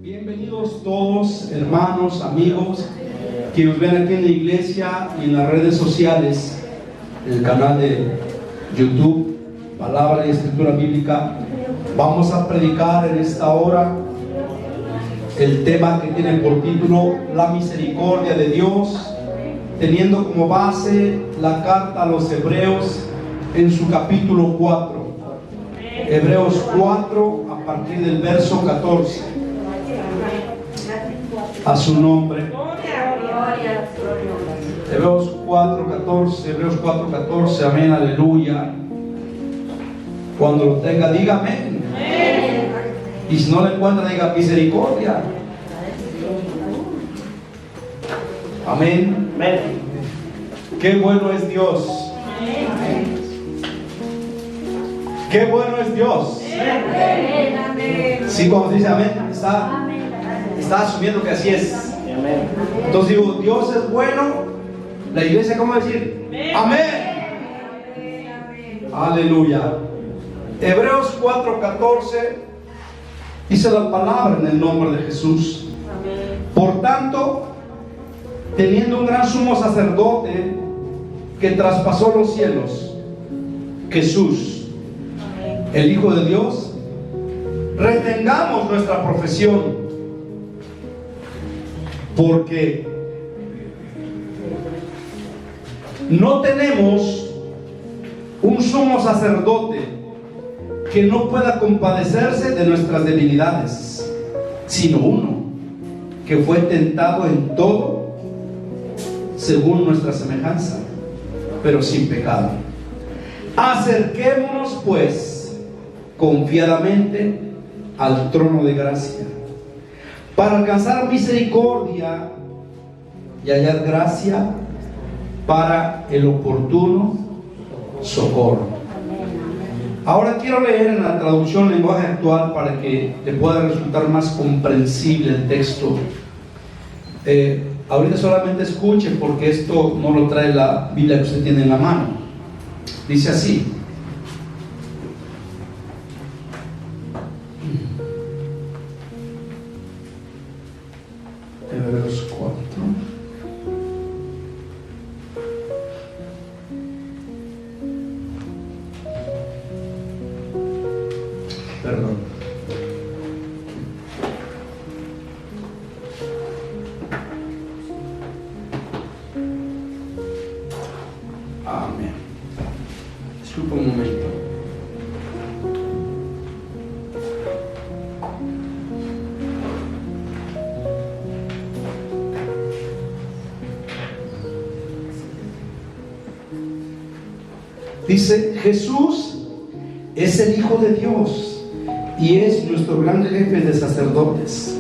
Bienvenidos todos, hermanos, amigos que nos ven aquí en la iglesia y en las redes sociales, en el canal de YouTube, Palabra y Escritura Bíblica. Vamos a predicar en esta hora el tema que tiene por título La misericordia de Dios, teniendo como base la carta a los Hebreos en su capítulo 4. Hebreos 4 a partir del verso 14. A su nombre. Hebreos 4:14, amén, aleluya. Cuando lo tenga, diga amén. Y si no lo encuentra, diga misericordia. Amén. Qué bueno es Dios. Qué bueno es Dios. Sí, cuando dice amén, está asumiendo que así es. Entonces digo, Dios es bueno. La iglesia, ¿cómo decir? Amén. Aleluya. Hebreos 4:14 dice la palabra en el nombre de Jesús. Por tanto, teniendo un gran sumo sacerdote que traspasó los cielos, Jesús, el Hijo de Dios, retengamos nuestra profesión, porque no tenemos un sumo sacerdote que no pueda compadecerse de nuestras debilidades, sino uno que fue tentado en todo según nuestra semejanza, pero sin pecado. Acerquémonos pues confiadamente al trono de gracia, para alcanzar misericordia y hallar gracia para el oportuno socorro. Ahora quiero leer en la traducción lenguaje actual para que le pueda resultar más comprensible el texto. Ahorita solamente escuche, porque esto no lo trae la Biblia que usted tiene en la mano. Dice así: Hebreos 4. Perdón. Amén. Disculpa un momento. Dice: Jesús es el Hijo de Dios y es nuestro gran jefe de sacerdotes,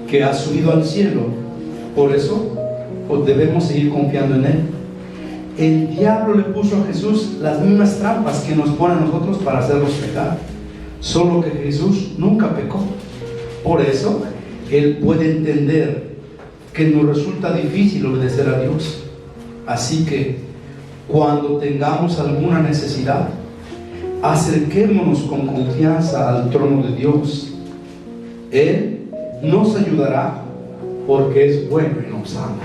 que ha subido al cielo. Por eso pues debemos seguir confiando en Él. El diablo le puso a Jesús las mismas trampas que nos pone a nosotros para hacernos pecar, solo que Jesús nunca pecó. Por eso Él puede entender que nos resulta difícil obedecer a Dios. Así que cuando tengamos alguna necesidad, acerquémonos con confianza al trono de Dios. Él nos ayudará, porque es bueno y nos ama.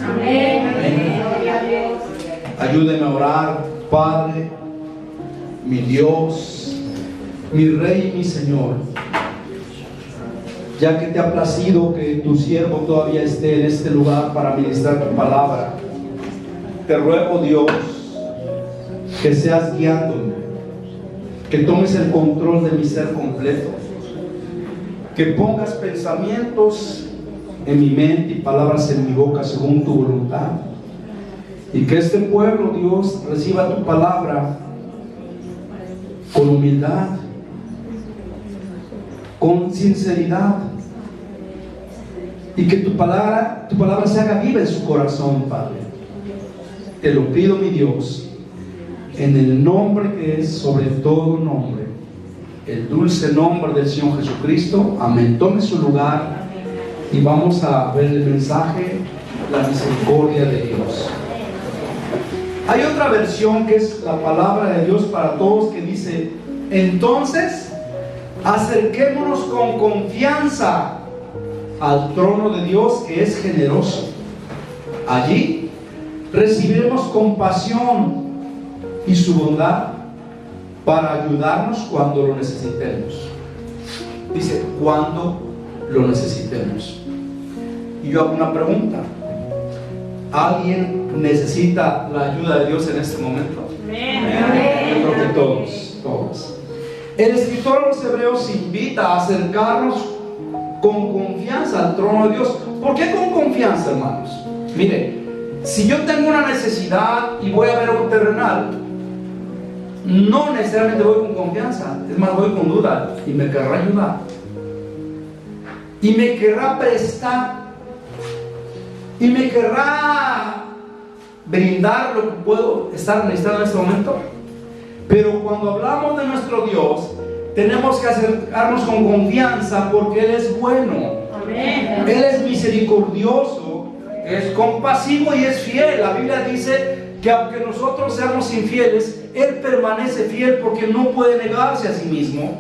Amén. Amén. Ayúdeme a orar. Padre, mi Dios, mi Rey y mi Señor, ya que te ha placido que tu siervo todavía esté en este lugar para ministrar tu palabra, te ruego, Dios, que seas guiándome, que tomes el control de mi ser completo, que pongas pensamientos en mi mente y palabras en mi boca según tu voluntad, y que este pueblo, Dios, reciba tu palabra con humildad, con sinceridad, y que tu palabra se haga viva en su corazón, Padre. Te lo pido, mi Dios, en el nombre que es sobre todo nombre, el dulce nombre del Señor Jesucristo. Amén. Tome su lugar y vamos a ver el mensaje, la misericordia de Dios. Hay otra versión que es la palabra de Dios para todos, que dice: entonces Acerquémonos con confianza al trono de Dios, que es generoso. Allí recibiremos compasión y su bondad para ayudarnos cuando lo necesitemos. Dice, cuando lo necesitemos. Y yo hago una pregunta: ¿alguien necesita la ayuda de Dios en este momento? Amén. Yo creo que todos. El escritor a los Hebreos invita a acercarnos con confianza al trono de Dios. ¿Por qué con confianza, hermanos? Mire, si yo tengo una necesidad y voy a ver a un terrenal, no necesariamente voy con confianza, es más, voy con duda, y me querrá ayudar, y me querrá prestar, y me querrá brindar lo que puedo estar necesitando en este momento. Pero cuando hablamos de nuestro Dios, tenemos que acercarnos con confianza, porque Él es bueno. Amén. Él es misericordioso, es compasivo y es fiel. La Biblia dice que aunque nosotros seamos infieles, Él permanece fiel porque no puede negarse a sí mismo.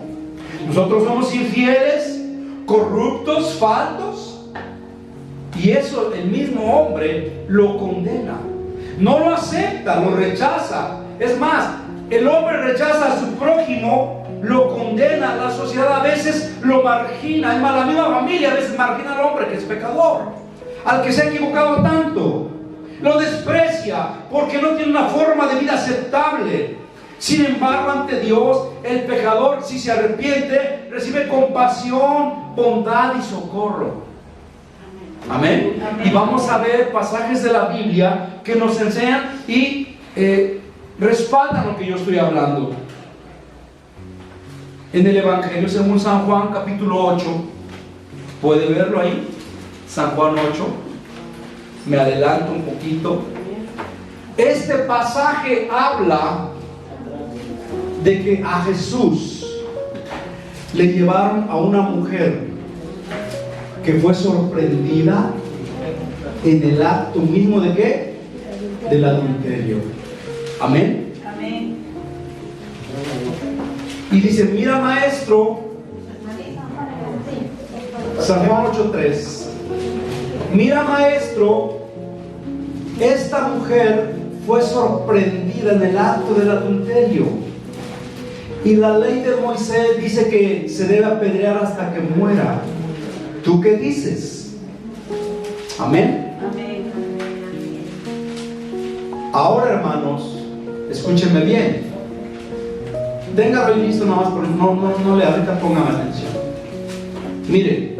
Nosotros somos infieles, corruptos, faltos, y eso el mismo hombre lo condena. No lo acepta, lo rechaza. Es más, el hombre rechaza a su prójimo, lo condena. La sociedad a veces lo margina. Es más, la misma familia a veces margina al hombre que es pecador, al que se ha equivocado tanto. Lo desprecia porque no tiene una forma de vida aceptable. Sin embargo, ante Dios, el pecador, si se arrepiente, recibe compasión, bondad y socorro. Amén. Y vamos a ver pasajes de la Biblia que nos enseñan y respaldan lo que yo estoy hablando. En el Evangelio según San Juan, capítulo 8, ¿puede verlo ahí? San Juan 8. Me adelanto un poquito. Este pasaje habla de que a Jesús le llevaron a una mujer que fue sorprendida en el acto mismo ¿de qué? Del adulterio. Amén. Amén. Y dice, mira maestro, San Juan 8:3, mira maestro, esta mujer fue sorprendida en el acto del adulterio, y la ley de Moisés dice que se debe apedrear hasta que muera. ¿Tú qué dices? Amén. Amén. Ahora, hermanos, escúchenme bien. Téngalo listo nada más, porque no le ahorita pongan atención. Miren,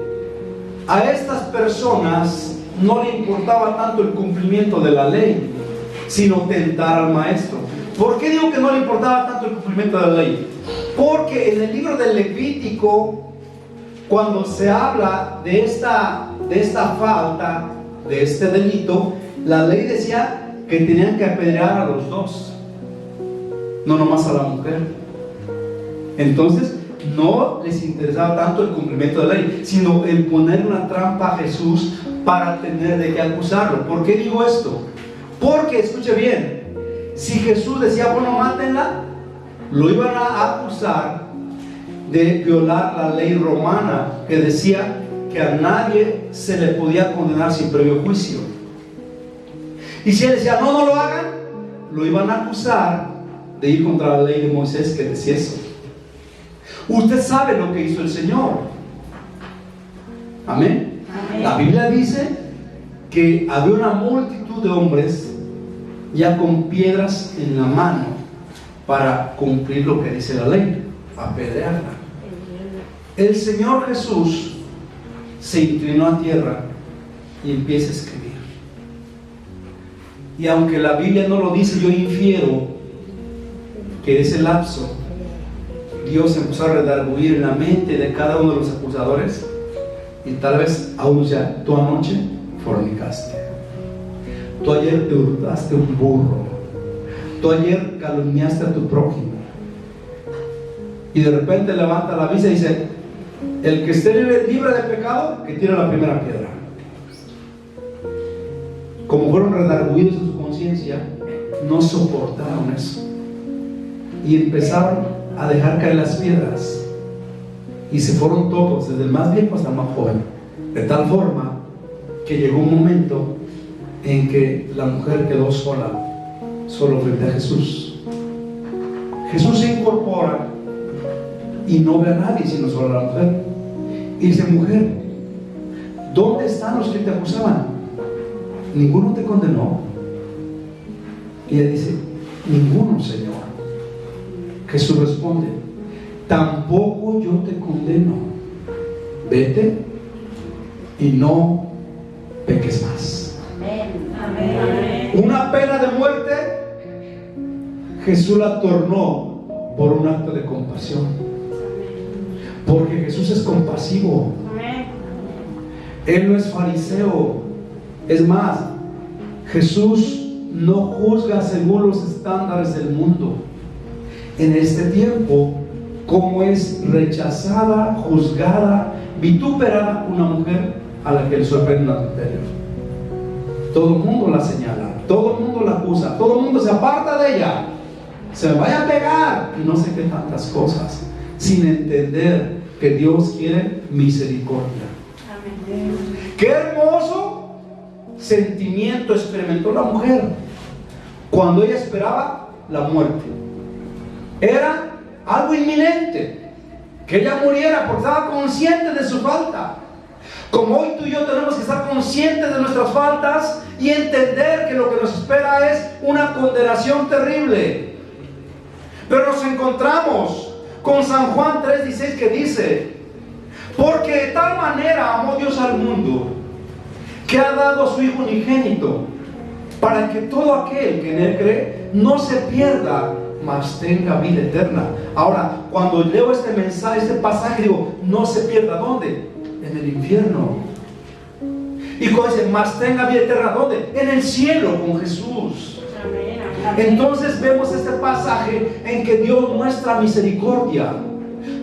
a estas personas no le importaba tanto el cumplimiento de la ley, sino tentar al maestro. ¿Por qué digo que no le importaba tanto el cumplimiento de la ley? Porque en el libro del Levítico, cuando se habla de esta falta, de este delito, la ley decía que tenían que apedrear a los dos, no nomás a la mujer. Entonces no les interesaba tanto el cumplimiento de la ley, sino el poner una trampa a Jesús para tener de qué acusarlo. ¿Por qué digo esto? Porque, escuche bien, si Jesús decía, bueno, mátenla, lo iban a acusar de violar la ley romana, que decía que a nadie se le podía condenar sin previo juicio. Y si él decía, no lo hagan, lo iban a acusar de ir contra la ley de Moisés, que decía eso. Usted sabe lo que hizo el Señor. Amén. Amén. La Biblia dice que había una multitud de hombres ya con piedras en la mano para cumplir lo que dice la ley, apedrearla. El Señor Jesús se inclinó a tierra y empieza a escribir. Y aunque la Biblia no lo dice, yo infiero que ese lapso Dios empezó a redarguir en la mente de cada uno de los acusadores, y tal vez a unos ya, tú anoche fornicaste, tú ayer te hurtaste un burro, tú ayer calumniaste a tu prójimo. Y de repente levanta la vista y dice, el que esté libre de pecado, que tire la primera piedra. Como fueron redarguidos en su conciencia, no soportaron eso y empezaron a dejar caer las piedras. y se fueron todos, desde el más viejo hasta el más joven, de tal forma que llegó un momento en que la mujer quedó solo frente a Jesús. Jesús se incorpora y no ve a nadie sino solo a la mujer, y dice: mujer, ¿dónde están los que te acusaban? ¿Ninguno te condenó? Y ella dice: ninguno, Señor. Jesús responde: tampoco yo te condeno, vete y no peques más. Amén. Una pena de muerte, Jesús la tornó por un acto de compasión, porque Jesús es compasivo. Él no es fariseo. Es más, Jesús no juzga según los estándares del mundo. En este tiempo, como es rechazada, juzgada, vituperada una mujer a la que le sorprende un adulterio. Todo el mundo la señala, todo el mundo la acusa, todo el mundo se aparta de ella. Se me vaya a pegar y no sé qué tantas cosas, sin entender que Dios quiere misericordia. Amén. Qué hermoso sentimiento experimentó la mujer cuando ella esperaba la muerte. Era algo inminente, que ella muriera, porque estaba consciente de su falta. Como hoy tú y yo tenemos que estar conscientes de nuestras faltas y entender que lo que nos espera es una condenación terrible. Pero nos encontramos con San Juan 3:16, que dice: porque de tal manera amó Dios al mundo, que ha dado a su Hijo unigénito, para que todo aquel que en Él cree no se pierda, mas tenga vida eterna. Ahora, cuando leo este mensaje, este pasaje, digo: no se pierda, ¿dónde? En el infierno. Y cuando dice: mas tenga vida eterna, ¿dónde? En el cielo con Jesús. Entonces vemos este pasaje en que Dios muestra misericordia.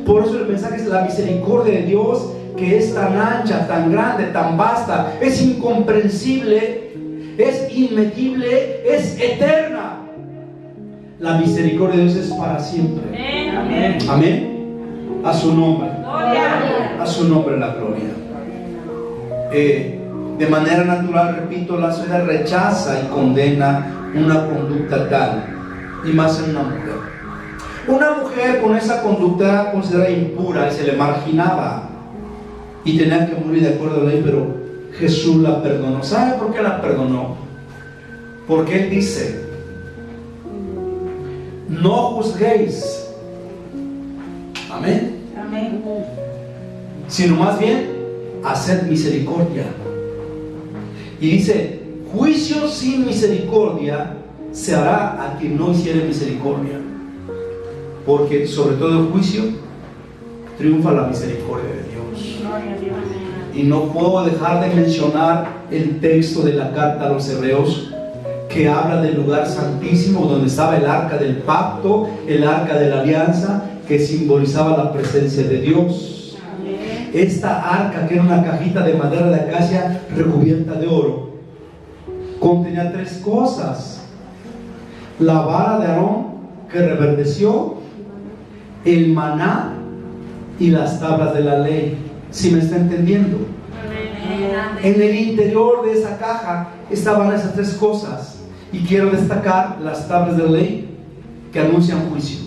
Por eso el mensaje es la misericordia de Dios, que es tan ancha, tan grande, tan vasta, es incomprensible, es inmedible, es eterna. La misericordia de Dios es para siempre. Amén. Amén. A su nombre. Gloria. A su nombre la gloria. De manera natural, repito, la sociedad rechaza y condena una conducta tal, y más en una mujer. Una mujer con esa conducta considerada impura y se le marginaba y tenía que morir de acuerdo a la ley, pero Jesús la perdonó. ¿Sabe por qué la perdonó? Porque Él dice: no juzguéis, amén, Amén. sino más bien haced misericordia. Y dice: juicio sin misericordia se hará a quien no hiciere misericordia. Porque sobre todo el juicio triunfa la misericordia de Dios. Gloria a Dios. Y no puedo dejar de mencionar el texto de la carta a los Hebreos, que habla del lugar santísimo donde estaba el arca del pacto, el arca de la alianza, que simbolizaba la presencia de Dios. Amén. Esta arca, que era una cajita de madera de acacia recubierta de oro, contenía tres cosas: la vara de Aarón que reverdeció, el maná y las tablas de la ley. ¿Sí me está entendiendo? En el interior de esa caja estaban esas tres cosas, y quiero destacar las tablas de la ley que anuncian juicio.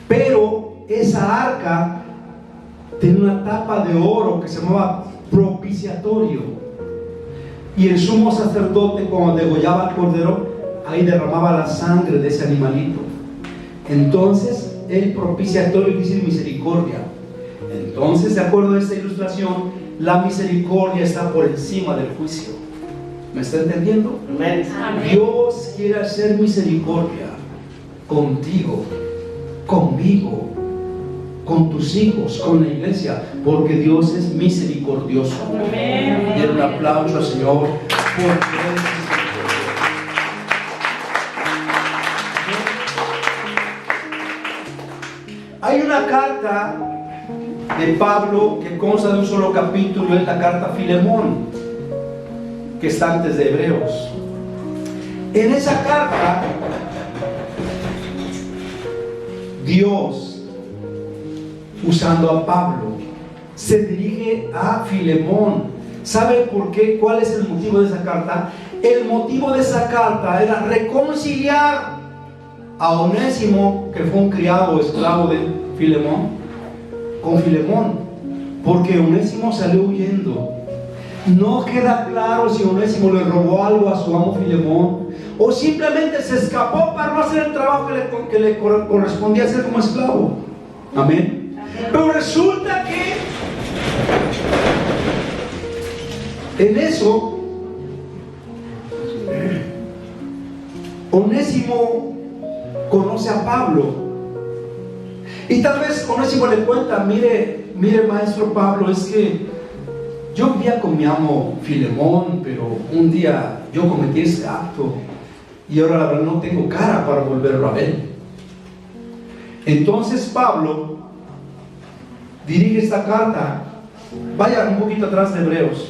Pero esa arca tenía una tapa de oro que se llamaba propiciatorio, y el sumo sacerdote, cuando degollaba al cordero, ahí derramaba la sangre de ese animalito. Entonces el propiciatorio quiere decir misericordia. Entonces, de acuerdo a esta ilustración, la misericordia está por encima del juicio. ¿Me está entendiendo? Amén. Dios quiere hacer misericordia contigo, conmigo, con tus hijos, con la iglesia, porque Dios es misericordioso. Amén. Y un aplauso al Señor, porque Él es misericordioso. Hay una carta de Pablo que consta de un solo capítulo, es la carta a Filemón, que está antes de Hebreos. En esa carta, Dios usando a Pablo. Se dirige a Filemón. ¿Sabe por qué? ¿Cuál es el motivo de esa carta? El motivo de esa carta era reconciliar a Onésimo, que fue un criado o esclavo de Filemón, con Filemón, porque Onésimo salió huyendo. No queda claro si Onésimo le robó algo a su amo Filemón o simplemente se escapó para no hacer el trabajo que le correspondía hacer como esclavo. Amén. Pero resulta que en eso Onésimo conoce a Pablo y tal vez Onésimo le cuenta: mire maestro Pablo, es que yo vivía con mi amo Filemón, pero un día yo cometí ese acto y ahora la verdad no tengo cara para volverlo a ver. Entonces Pablo dirige esta carta. Vaya un poquito atrás de Hebreos.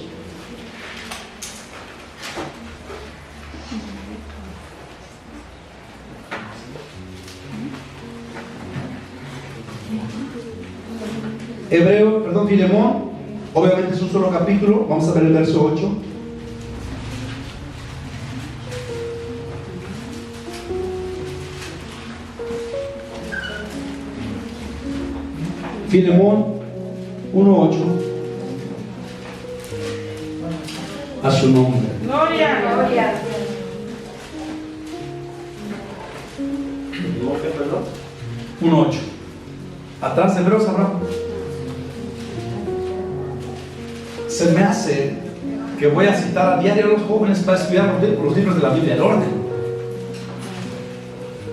Filemón, obviamente es un solo capítulo. Vamos a ver el verso 8. Filemón 1:8. A su nombre. Gloria, gloria. 1:8. Atrás de Hebreos habrá. Se me hace que voy a citar a diario a los jóvenes para estudiar los libros de la Biblia, el orden.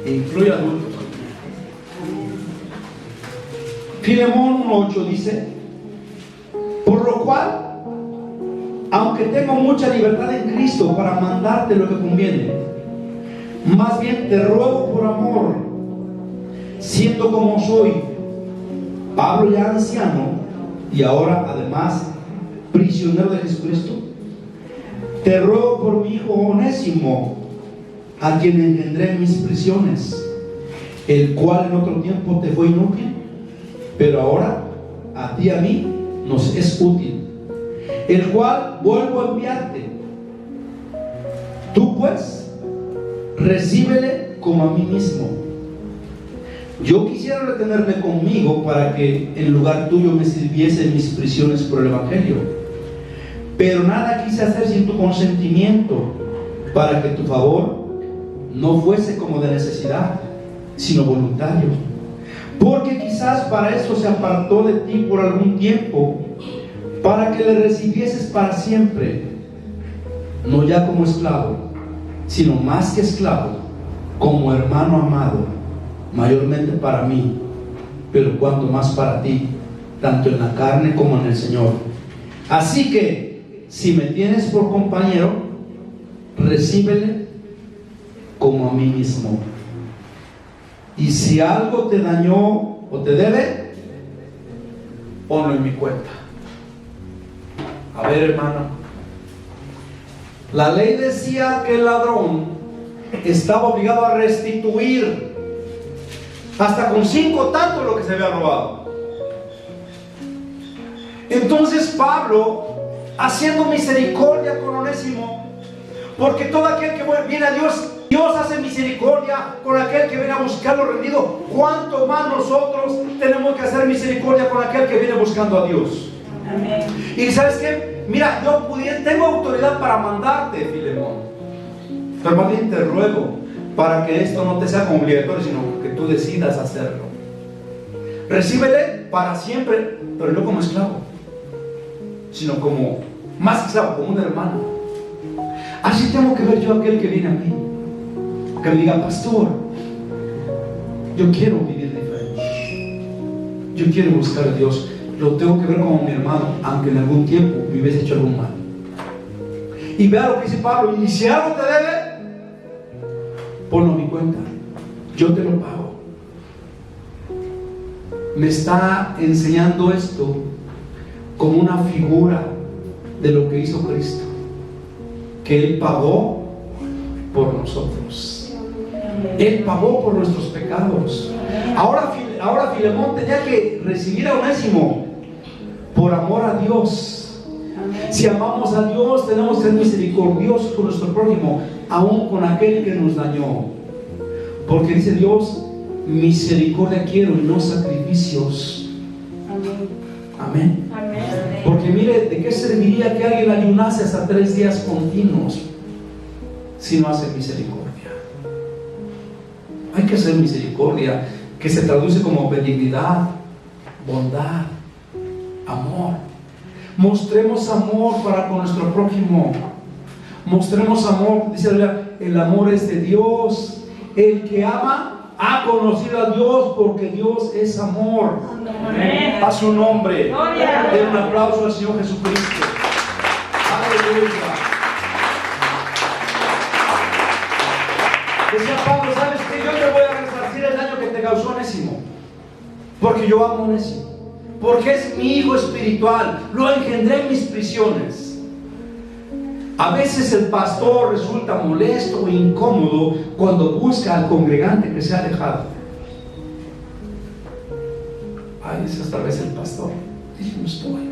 Incluye adultos. Filemón 1:8 dice: por lo cual, aunque tengo mucha libertad en Cristo para mandarte lo que conviene, más bien te ruego por amor, siendo como soy, Pablo ya anciano y ahora además prisionero de Jesucristo, te ruego por mi hijo Onésimo, a quien engendré en mis prisiones, el cual en otro tiempo te fue inútil, pero ahora a ti y a mí nos es útil, el cual vuelvo a enviarte. Tú pues recíbele como a mí mismo. Yo quisiera retenerme conmigo para que en lugar tuyo me sirviese en mis prisiones por el Evangelio, pero nada quise hacer sin tu consentimiento, para que tu favor no fuese como de necesidad, sino voluntario, porque quizás para eso se apartó de ti por algún tiempo, para que le recibieses para siempre, no ya como esclavo, sino más que esclavo, como hermano amado, mayormente para mí, pero cuanto más para ti, tanto en la carne como en el Señor. Así que, si me tienes por compañero, recíbele como a mí mismo. Y si algo te dañó o te debe, ponlo en mi cuenta. A ver, hermano, la ley decía que el ladrón estaba obligado a restituir hasta con 5 tantos lo que se había robado. Entonces Pablo, haciendo misericordia con Onésimo, porque todo aquel que viene a Dios, Dios hace misericordia con aquel que viene a buscarlo rendido. ¿Cuánto más nosotros tenemos que hacer misericordia con aquel que viene buscando a Dios? Amén. Y ¿sabes qué? Mira, yo tengo autoridad para mandarte, Filemón, pero más bien te ruego para que esto no te sea como obligatorio, sino que tú decidas hacerlo. Recíbele para siempre, pero no como esclavo, sino como más esclavo, como un hermano. Así tengo que ver yo a aquel que viene a mí, que me diga: pastor, yo quiero vivir diferente, yo quiero buscar a Dios. Lo tengo que ver como mi hermano, aunque en algún tiempo me hubiese hecho algún mal. Y vea lo que dice Pablo: y si algo te debe, ponlo a mi cuenta, yo te lo pago. Me está enseñando esto como una figura de lo que hizo Cristo, que Él pagó por nosotros. Él pagó por nuestros pecados. Ahora ahora Filemón tenía que recibir a Onésimo por amor a Dios. Si amamos a Dios, tenemos que ser misericordiosos con nuestro prójimo, aún con aquel que nos dañó. Porque dice Dios, misericordia quiero y no sacrificios. Amén. Porque mire, ¿de qué serviría que alguien ayunase hasta 3 días continuos si no hace misericordia? Hay que hacer misericordia, que se traduce como benignidad, bondad, amor. Mostremos amor para con nuestro prójimo. Mostremos amor. Dice la Biblia, el amor es de Dios. El que ama ha conocido a Dios, porque Dios es amor. Amén. A su nombre. Gloria. Den un aplauso al Señor Jesucristo. Aleluya. Decía Pablo, ¿sabes qué? Yo te voy a resarcir el daño que te causó Onésimo, porque yo amo a Onésimo, porque es mi hijo espiritual, lo engendré en mis prisiones. A veces el pastor resulta molesto o incómodo cuando busca al congregante que se ha alejado. Ay, ese es tal vez el pastor. Dije, no estoy.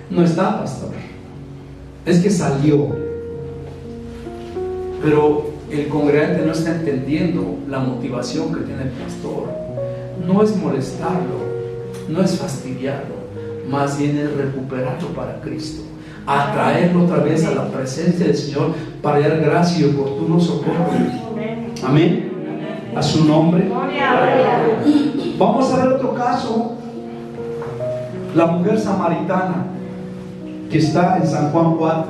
No está, pastor. Es que salió. Pero el congregante no está entendiendo la motivación que tiene el pastor. No es molestarlo, no es fastidiarlo, más bien es recuperarlo para Cristo, atraerlo otra vez a la presencia del Señor para hallar gracia y oportuno socorro. Amén. A su nombre. Vamos a ver otro caso. La mujer samaritana, que está en San Juan 4.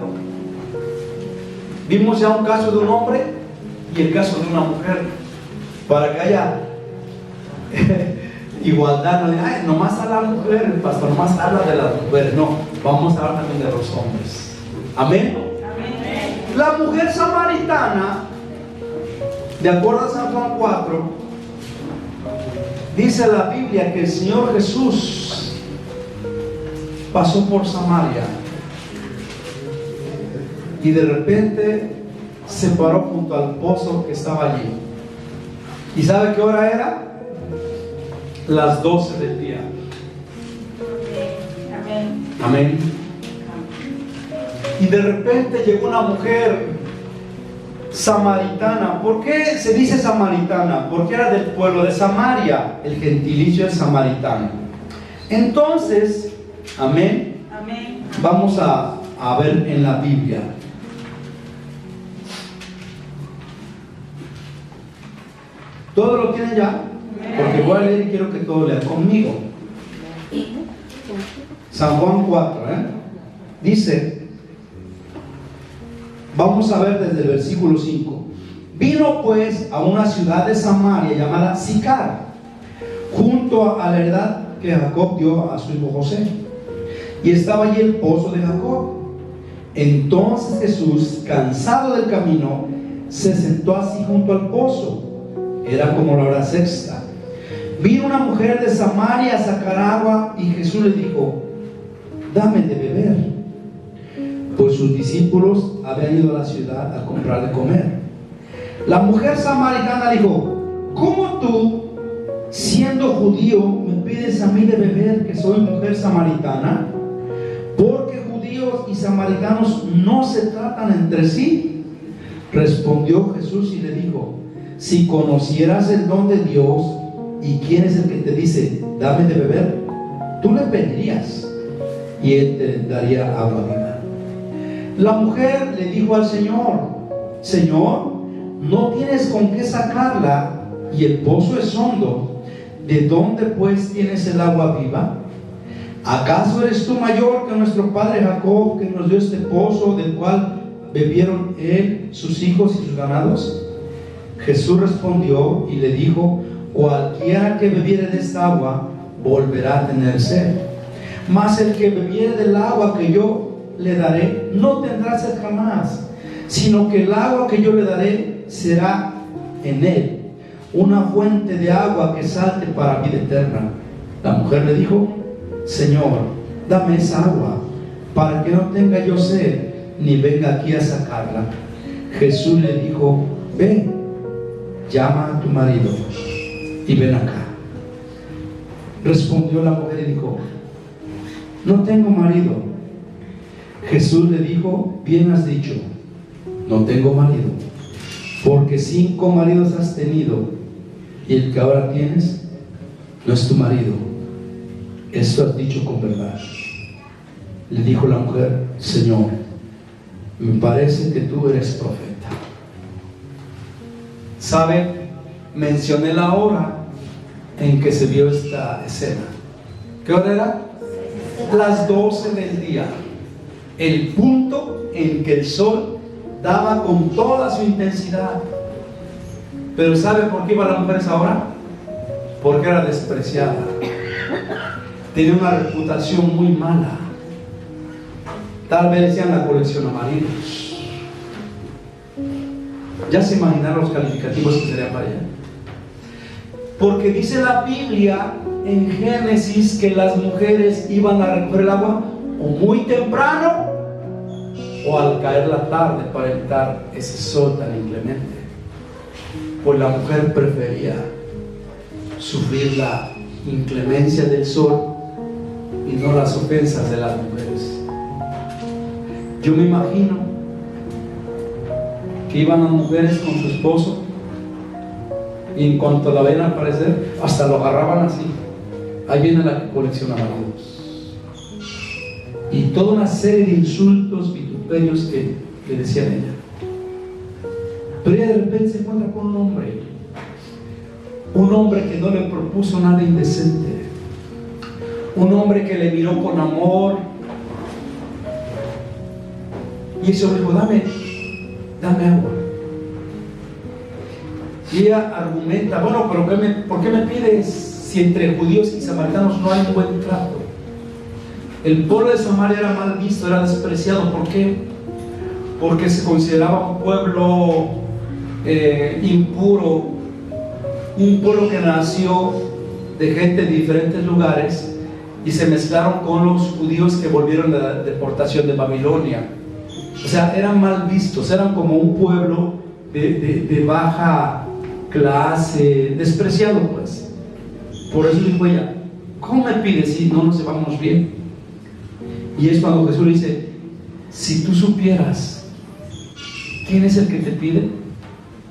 Vimos ya un caso de un hombre y el caso de una mujer, para que haya igualdad. No diga, nomás a la mujer, el pastor nomás habla de las mujeres. No, vamos a hablar también de los hombres. Amén. La mujer samaritana, de acuerdo a San Juan 4, dice la Biblia que el Señor Jesús pasó por Samaria y de repente se paró junto al pozo que estaba allí. ¿Y sabe qué hora era? Las 12 del día. Amén. Y de repente llegó una mujer samaritana. ¿Por qué se dice samaritana? Porque era del pueblo de Samaria. El gentilicio es samaritano. Entonces, amén. Vamos a ver en la Biblia. ¿Todo lo tienen ya? Porque voy a leer y quiero que todos lean conmigo. San Juan 4, dice, vamos a ver desde el versículo 5. Vino pues a una ciudad de Samaria llamada Sicar, junto a la heredad que Jacob dio a su hijo José, y estaba allí el pozo de Jacob. Entonces Jesús, cansado del camino, se sentó así junto al pozo. Era como la hora sexta. Vino una mujer de Samaria a sacar agua, y Jesús le dijo, dame de beber, pues sus discípulos habían ido a la ciudad a comprar de comer. La mujer samaritana dijo, ¿cómo tú, siendo judío, me pides a mí de beber, que soy mujer samaritana? Porque judíos y samaritanos no se tratan entre sí. Respondió Jesús y le dijo, si conocieras el don de Dios y quién es el que te dice, dame de beber, tú le pedirías y él te daría agua viva. La mujer le dijo al Señor, Señor, no tienes con qué sacarla y el pozo es hondo. ¿De dónde pues tienes el agua viva? ¿Acaso eres tú mayor que nuestro padre Jacob, que nos dio este pozo, del cual bebieron él, sus hijos y sus ganados? Jesús respondió y le dijo, cualquiera que bebiere de esta agua volverá a tener sed, mas el que bebiere del agua que yo le daré no tendrá sed jamás, sino que el agua que yo le daré será en él una fuente de agua que salte para vida eterna. La mujer le dijo, Señor, dame esa agua para que no tenga yo sed ni venga aquí a sacarla. Jesús le dijo, ven, llama a tu marido y ven acá. Respondió la mujer y dijo: no tengo marido. Jesús le dijo: bien has dicho, no tengo marido, porque 5 maridos has tenido, y el que ahora tienes no es tu marido. Esto has dicho con verdad. Le dijo la mujer: Señor, me parece que tú eres profeta. ¿Sabe? Mencioné la hora en que se vio esta escena. ¿Qué hora era? Las 12 del día. El punto en que el sol daba con toda su intensidad. Pero ¿sabe por qué iba la mujer a esa hora? Porque era despreciada. Tenía una reputación muy mala. Tal vez decían la colección a maridos. Ya se imaginaron los calificativos que serían para ella. Porque dice la Biblia en Génesis que las mujeres iban a recoger el agua o muy temprano o al caer la tarde para evitar ese sol tan inclemente. Pues la mujer prefería sufrir la inclemencia del sol y no las ofensas de las mujeres. Yo me imagino que iban las mujeres con su esposo y en cuanto la veían aparecer, hasta lo agarraban así. Ahí viene la que colecciona maridos. Y toda una serie de insultos, vituperios que le decían a ella. Pero ella de repente se encuentra con un hombre que no le propuso nada indecente, un hombre que le miró con amor, y ese hombre dijo: dame agua. Y ella argumenta: bueno, pero ¿por qué me pides si entre judíos y samaritanos no hay un buen trato? El pueblo de Samaria era mal visto, era despreciado. ¿Por qué? Porque se consideraba un pueblo impuro, un pueblo que nació de gente de diferentes lugares y se mezclaron con los judíos que volvieron de la deportación de Babilonia. O sea, eran mal vistos, eran como un pueblo de baja clase, despreciado pues. Por eso dijo ella: ¿cómo me pides si no nos llevamos bien? Y es cuando Jesús le dice: si tú supieras quién es el que te pide,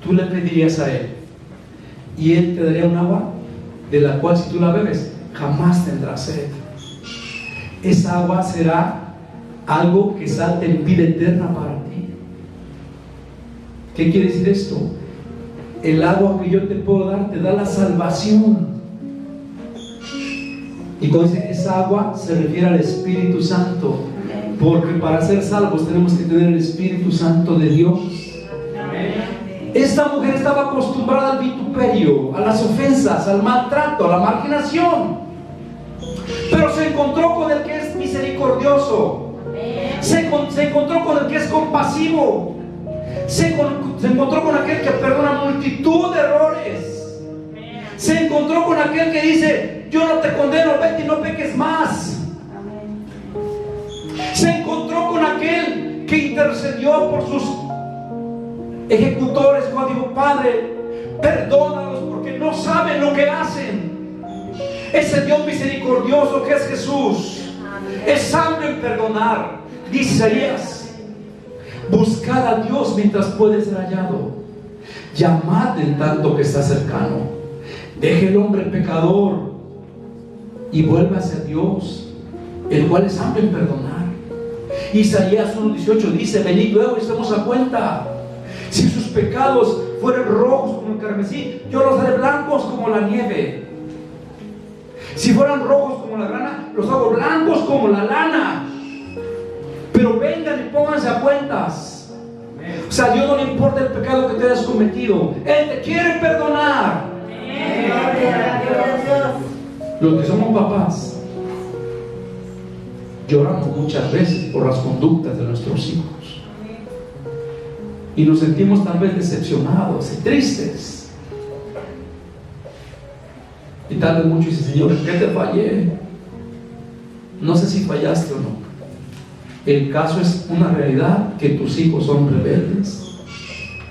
tú le pedirías a él y él te daría un agua de la cual si tú la bebes jamás tendrás sed. Esa agua será algo que salte en vida eterna para ti. ¿Qué quiere decir esto? El agua que yo te puedo dar te da la salvación. Y cuando dice esa agua se refiere al Espíritu Santo, porque para ser salvos tenemos que tener el Espíritu Santo de Dios. Esta mujer estaba acostumbrada al vituperio, a las ofensas, al maltrato, a la marginación, pero se encontró con el que es misericordioso, se encontró con el que es compasivo, se encontró con aquel que perdona multitud de errores, se encontró con aquel que dice: yo no te condeno, vete y no peques más. Se encontró con aquel que intercedió por sus ejecutores cuando dijo: Padre, perdónalos porque no saben lo que hacen. Ese Dios misericordioso que es Jesús es sabio en perdonar. Dice Isaías: buscad a Dios mientras puede ser hallado, llamad en tanto que está cercano. Deje el hombre pecador y vuelva hacia Dios, el cual es amplio en perdonar. Isaías 1:18 dice: venid luego y estemos a cuenta. Si sus pecados fueren rojos como el carmesí, yo los haré blancos como la nieve. Si fueran rojos como la grana, los hago blancos como la lana. Pero vengan y pónganse a cuentas. O sea, a Dios no le importa el pecado que te hayas cometido, Él te quiere perdonar. Los que somos papás lloramos muchas veces por las conductas de nuestros hijos y nos sentimos tal vez decepcionados y tristes, y tal vez muchos dicen: Señor, ¿en qué te fallé? No sé si fallaste o no. El caso es una realidad, que tus hijos son rebeldes,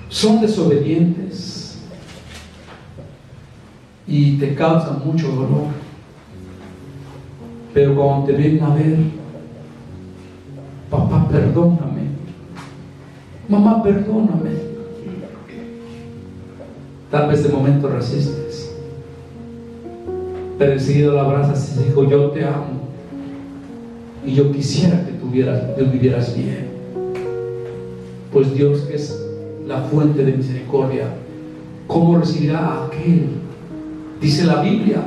son desobedientes y te causan mucho dolor. Pero cuando te ven a ver, papá, perdóname, mamá, perdóname, tal vez de momento resistes, pero enseguida lo abrazas y dijo: yo te amo y yo quisiera que tú vivieras bien. Pues Dios, que es la fuente de misericordia, ¿cómo recibirá a aquel? Dice la Biblia: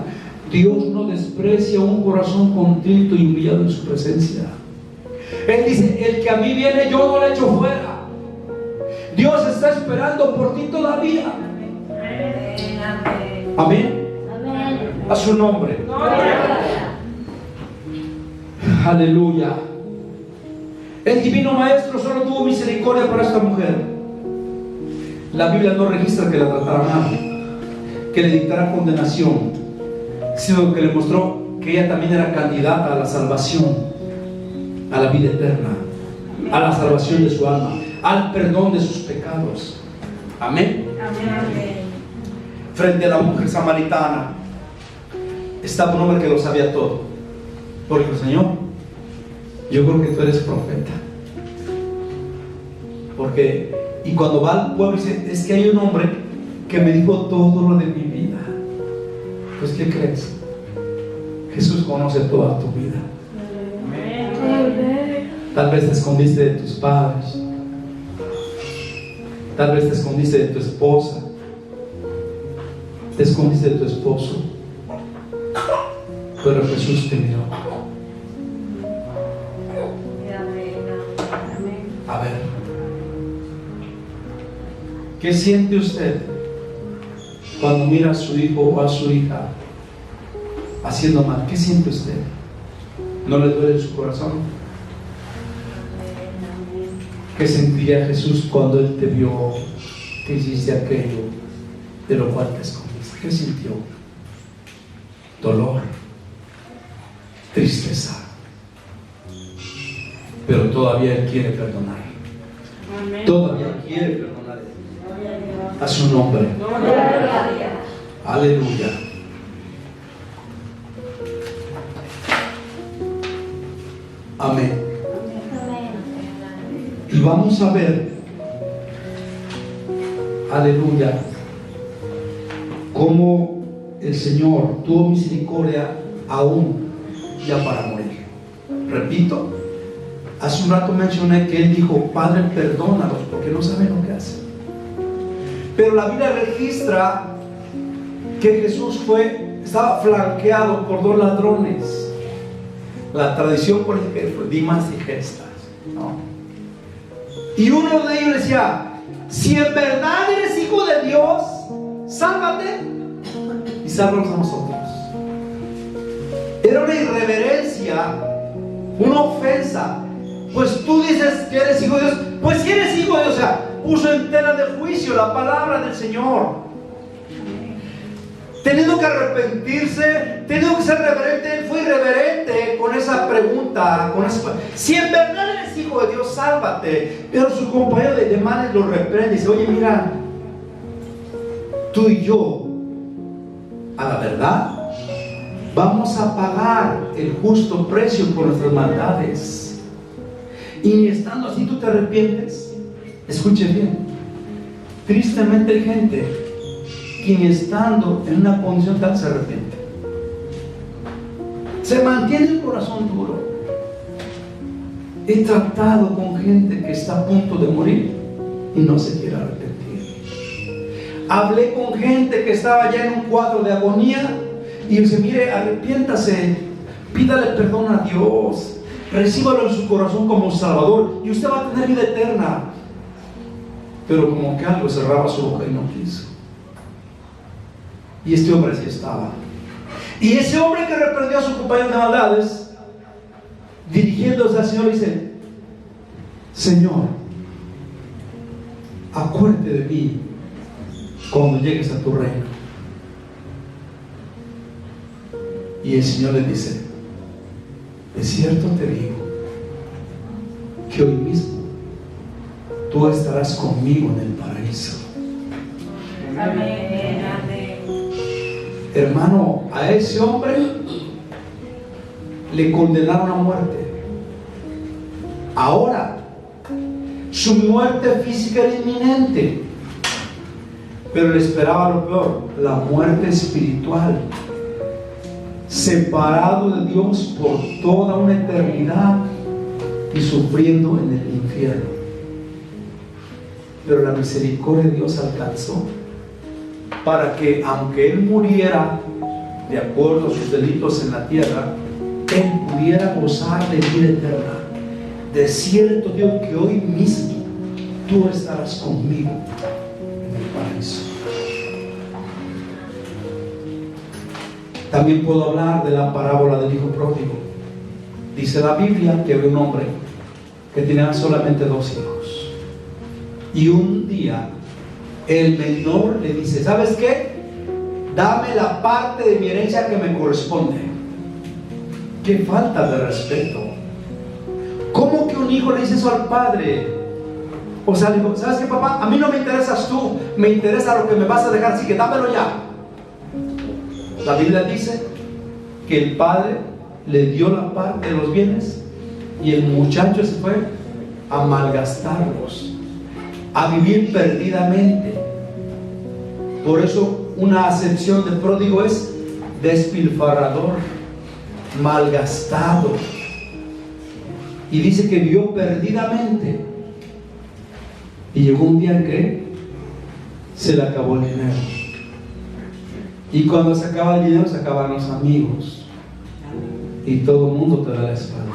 Dios no desprecia un corazón contrito y humillado en su presencia. Él dice: el que a mí viene, yo no le echo fuera. Dios está esperando por ti todavía. Amén. A su nombre. Aleluya. El divino maestro solo tuvo misericordia por esta mujer. La Biblia no registra que la tratara mal, que le dictara condenación, sino que le mostró que ella también era candidata a la salvación, a la vida eterna, a la salvación de su alma, al perdón de sus pecados. Amén. Frente a la mujer samaritana estaba un hombre que lo sabía todo, porque el Señor: yo creo que tú eres profeta. Y cuando va al pueblo dice: es que hay un hombre que me dijo todo lo de mi vida. Pues, ¿qué crees? Jesús conoce toda tu vida. Tal vez te escondiste de tus padres, tal vez te escondiste de tu esposa, te escondiste de tu esposo, pero Jesús te miró. A ver, ¿qué siente usted cuando mira a su hijo o a su hija haciendo mal? ¿Qué siente usted? ¿No le duele su corazón? ¿Qué sentiría Jesús cuando Él te vio que hiciste aquello de lo cual te escondiste? ¿Qué sintió? Dolor, tristeza, pero todavía Él quiere perdonar. Todavía quiere perdonar a su nombre. Aleluya. Amén. Y vamos a ver, aleluya, cómo el Señor tuvo misericordia aún ya para morir. Repito, hace un rato mencioné que Él dijo: Padre, perdónalos porque no saben lo que hacen. Pero la Biblia registra que Jesús estaba flanqueado por dos ladrones. La tradición por ejemplo fue Dimas y Gestas, ¿no? Y uno de ellos decía: si en verdad eres hijo de Dios, sálvate y sálvanos a nosotros. Era una irreverencia, una ofensa. Pues tú dices que eres hijo de Dios. Pues si eres hijo de Dios, o sea, puso en tela de juicio la palabra del Señor. Teniendo que arrepentirse, teniendo que ser reverente, Él fue irreverente con esa pregunta, si en verdad eres hijo de Dios, sálvate. Pero su compañero de males lo reprende y dice: oye, mira, tú y yo, a la verdad, vamos a pagar el justo precio por nuestras maldades. Y ni estando así tú te arrepientes. Escuche bien, tristemente hay gente quien estando en una condición tal se arrepiente. Se mantiene el corazón duro. He tratado con gente que está a punto de morir y no se quiere arrepentir. Hablé con gente que estaba ya en un cuadro de agonía y dice: mire, arrepiéntase, pídale perdón a Dios, recíbalo en su corazón como Salvador y usted va a tener vida eterna. Pero como que algo cerraba su boca y no quiso. Y este hombre así estaba. Y ese hombre que reprendió a su compañero de maldades, dirigiéndose al Señor, dice: Señor, acuérdate de mí cuando llegues a tu reino. Y el Señor le dice: de cierto te digo que hoy mismo tú estarás conmigo en el paraíso. Amén, amén. Hermano, a ese hombre le condenaron a muerte. Ahora, su muerte física era inminente, pero le esperaba lo peor, la muerte espiritual, separado de Dios por toda una eternidad y sufriendo en el infierno. Pero la misericordia de Dios alcanzó para que, aunque él muriera de acuerdo a sus delitos en la tierra, él pudiera gozar de vida eterna. De cierto digo que hoy mismo tú estarás conmigo en el paraíso. También puedo hablar de la parábola del hijo pródigo. Dice la Biblia que había un hombre que tenía solamente 2 hijos, y un día el menor le dice: ¿sabes qué? Dame la parte de mi herencia que me corresponde. ¡Qué falta de respeto! ¿Cómo que un hijo le dice eso al padre? O sea, le digo: ¿sabes qué, papá? A mí no me interesas tú, me interesa lo que me vas a dejar, así que dámelo ya. La Biblia dice que el padre le dio la parte de los bienes y el muchacho se fue a malgastarlos, a vivir perdidamente. Por eso una acepción de pródigo es despilfarrador, malgastado. Y dice que vivió perdidamente. Y llegó un día en que se le acabó el dinero. Y cuando se acaba el dinero, se acaban los amigos. Y todo el mundo te da la espalda.